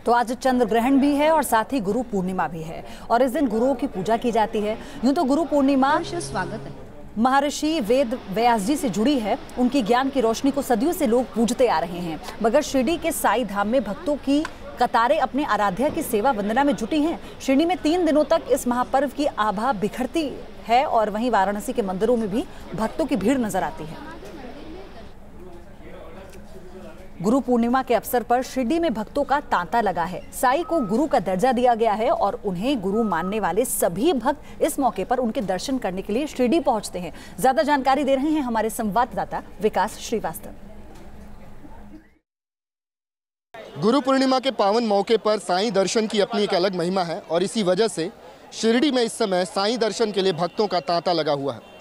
तो आज चंद्र ग्रहण भी है और साथ ही गुरु पूर्णिमा भी है और इस दिन गुरुओं की पूजा की जाती है। यूं तो गुरु पूर्णिमा स्वागत है महर्षि वेद व्यास जी से जुड़ी है। उनकी ज्ञान की रोशनी को सदियों से लोग पूजते आ रहे हैं, मगर शिरडी के साई धाम में भक्तों की कतारें अपने आराध्या की सेवा वंदना में जुटी हैं। शिरडी में 3 दिनों तक इस महापर्व की आभा बिखरती है और वहीं वाराणसी के मंदिरों में भी भक्तों की भीड़ नजर आती है। गुरु पूर्णिमा के अवसर पर शिरडी में भक्तों का तांता लगा है। साई को गुरु का दर्जा दिया गया है और उन्हें गुरु मानने वाले सभी भक्त इस मौके पर उनके दर्शन करने के लिए शिरडी पहुंचते हैं। ज्यादा जानकारी दे रहे हैं हमारे संवाददाता विकास श्रीवास्तव। गुरु पूर्णिमा के पावन मौके पर साईं दर्शन की अपनी एक अलग महिमा है और इसी वजह से शिरडी में इस समय साईं दर्शन के लिए भक्तों का तांता लगा हुआ है।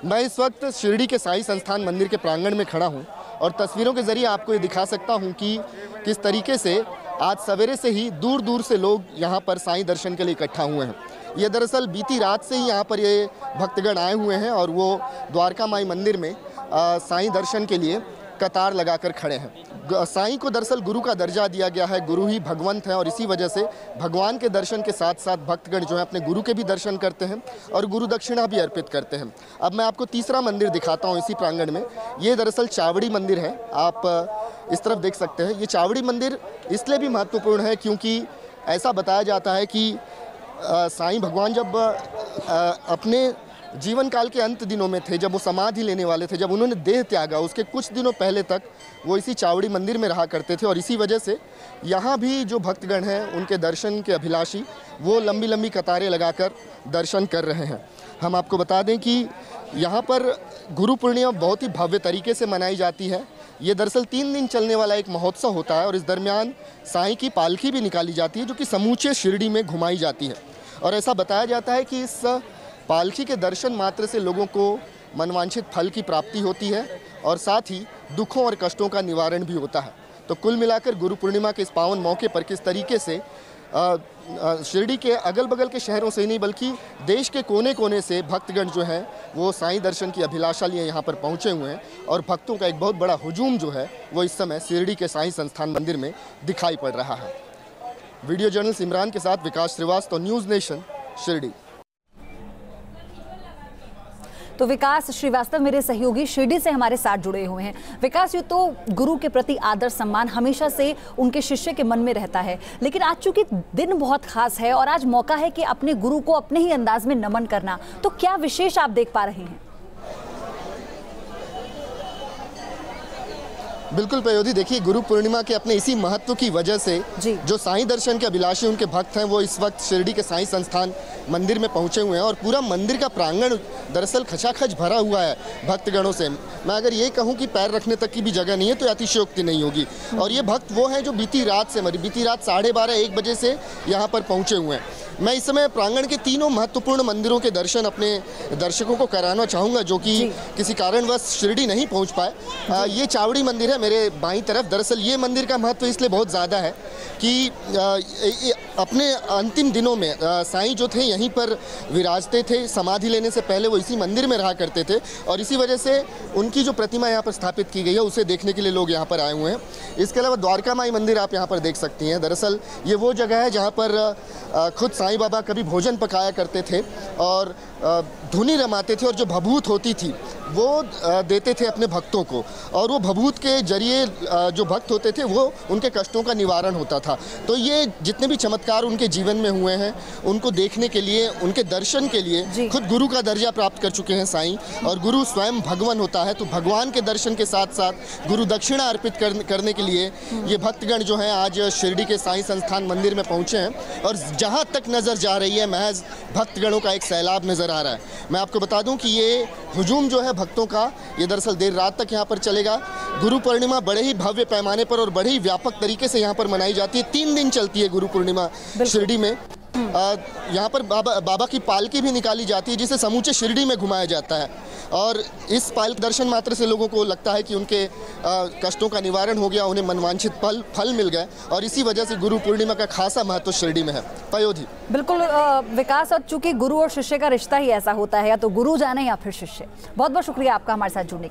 मैं इस वक्त शिरडी के साई संस्थान मंदिर के प्रांगण में खड़ा हूं और तस्वीरों के जरिए आपको ये दिखा सकता हूं कि किस तरीके से आज सवेरे से ही दूर दूर से लोग यहां पर साईं दर्शन के लिए इकट्ठा हुए हैं। ये दरअसल बीती रात से ही यहां पर ये भक्तगण आए हुए हैं और वो द्वारका माई मंदिर में साईं दर्शन के लिए कतार लगाकर खड़े हैं। साईं को दरअसल गुरु का दर्जा दिया गया है, गुरु ही भगवंत है और इसी वजह से भगवान के दर्शन के साथ साथ भक्तगण जो है अपने गुरु के भी दर्शन करते हैं और गुरु दक्षिणा भी अर्पित करते हैं। अब मैं आपको तीसरा मंदिर दिखाता हूं इसी प्रांगण में। ये दरअसल चावड़ी मंदिर है, आप इस तरफ देख सकते हैं। ये चावड़ी मंदिर इसलिए भी महत्वपूर्ण है क्योंकि ऐसा बताया जाता है कि साईं भगवान जब अपने जीवन काल के अंत दिनों में थे, जब वो समाधि लेने वाले थे, जब उन्होंने देह त्यागा, उसके कुछ दिनों पहले तक वो इसी चावड़ी मंदिर में रहा करते थे और इसी वजह से यहाँ भी जो भक्तगण हैं उनके दर्शन के अभिलाषी वो लंबी लंबी कतारें लगाकर दर्शन कर रहे हैं। हम आपको बता दें कि यहाँ पर गुरु पूर्णिमा बहुत ही भव्य तरीके से मनाई जाती है। ये दरअसल 3 दिन चलने वाला एक महोत्सव होता है और इस दरमियान साईं की पालकी भी निकाली जाती है जो कि समूचे शिरडी में घुमाई जाती है और ऐसा बताया जाता है कि इस पालकी के दर्शन मात्र से लोगों को मनवांछित फल की प्राप्ति होती है और साथ ही दुखों और कष्टों का निवारण भी होता है। तो कुल मिलाकर गुरु पूर्णिमा के इस पावन मौके पर किस तरीके से शिरडी के अगल बगल के शहरों से ही नहीं बल्कि देश के कोने कोने से भक्तगण जो हैं वो साईं दर्शन की अभिलाषा लिए यहाँ पर पहुँचे हुए हैं और भक्तों का एक बहुत बड़ा हुजूम जो है वो इस समय शिरडी के साईं संस्थान मंदिर में दिखाई पड़ रहा है। वीडियो जर्नलिस्ट इमरान के साथ विकास श्रीवास्तव, न्यूज़ नेशन, शिरडी। तो विकास श्रीवास्तव मेरे सहयोगी शिरडी से हमारे साथ जुड़े हुए हैं। विकास, ये तो गुरु के प्रति आदर सम्मान हमेशा से उनके शिष्य के मन में रहता है, लेकिन आज चूंकि दिन बहुत खास है और आज मौका है कि अपने गुरु को अपने ही अंदाज में नमन करना, तो क्या विशेष आप देख पा रहे हैं? बिल्कुल पयोधी, देखिए गुरु पूर्णिमा के अपने इसी महत्व की वजह से जो साईं दर्शन के अभिलाषी उनके भक्त हैं वो इस वक्त शिरडी के साईं संस्थान मंदिर में पहुंचे हुए हैं और पूरा मंदिर का प्रांगण दरअसल खचाखच भरा हुआ है भक्तगणों से। मैं अगर ये कहूं कि पैर रखने तक की भी जगह नहीं है तो अतिशयोक्ति नहीं होगी। और ये भक्त वो हैं जो बीती रात 12:30-1 बजे से यहाँ पर पहुँचे हुए हैं। मैं इस समय प्रांगण के तीनों महत्वपूर्ण मंदिरों के दर्शन अपने दर्शकों को कराना चाहूँगा जो कि किसी कारणवश शिरडी नहीं पहुँच पाए। ये चावड़ी मंदिर है मेरे बाईं तरफ। दरअसल ये मंदिर का महत्व इसलिए बहुत ज़्यादा है कि अपने अंतिम दिनों में साईं जो थे यहीं पर विराजते थे। समाधि लेने से पहले वो इसी मंदिर में रहा करते थे और इसी वजह से उनकी जो प्रतिमा यहाँ पर स्थापित की गई है उसे देखने के लिए लोग यहाँ पर आए हुए हैं। इसके अलावा द्वारका माई मंदिर आप यहाँ पर देख सकती हैं। दरअसल ये वो जगह है जहाँ पर खुद साईं बाबा कभी भोजन पकाया करते थे और धुनी रमाते थे और जो भभूत होती थी वो देते थे अपने भक्तों को और वो भभूत के जरिए जो भक्त होते थे वो उनके कष्टों का निवारण होता था। तो ये जितने भी चमत्कार उनके जीवन में हुए हैं उनको देखने के लिए, उनके दर्शन के लिए खुद गुरु का दर्जा प्राप्त कर चुके हैं साईं और गुरु स्वयं भगवान होता है। तो भगवान के दर्शन के साथ साथ गुरु दक्षिणा अर्पित करने के लिए ये भक्तगण जो हैं आज शिरडी के साईं संस्थान मंदिर में पहुँचे हैं और जहाँ तक नज़र जा रही है महज भक्तगणों का एक सैलाब नज़र आ रहा है। मैं आपको बता दूं कि ये हुजूम जो है भक्तों का ये दरअसल देर रात तक यहाँ पर चलेगा। गुरु पूर्णिमा बड़े ही भव्य पैमाने पर और बड़े ही व्यापक तरीके से यहाँ पर मनाई जाती है। 3 दिन चलती है गुरु पूर्णिमा शिरडी में। यहाँ पर बाबा की पालकी भी निकाली जाती है जिसे समूचे शिरडी में घुमाया जाता है और इस पालकी दर्शन मात्र से लोगों को लगता है कि उनके कष्टों का निवारण हो गया, उन्हें मनवांछित फल मिल गए और इसी वजह से गुरु पूर्णिमा का खासा महत्व शिरडी में है। पयोधी बिल्कुल विकास, और चूंकि गुरु और शिष्य का रिश्ता ही ऐसा होता है, या तो गुरु जाने या फिर शिष्य। बहुत बहुत शुक्रिया आपका हमारे साथ जुड़ने के लिए।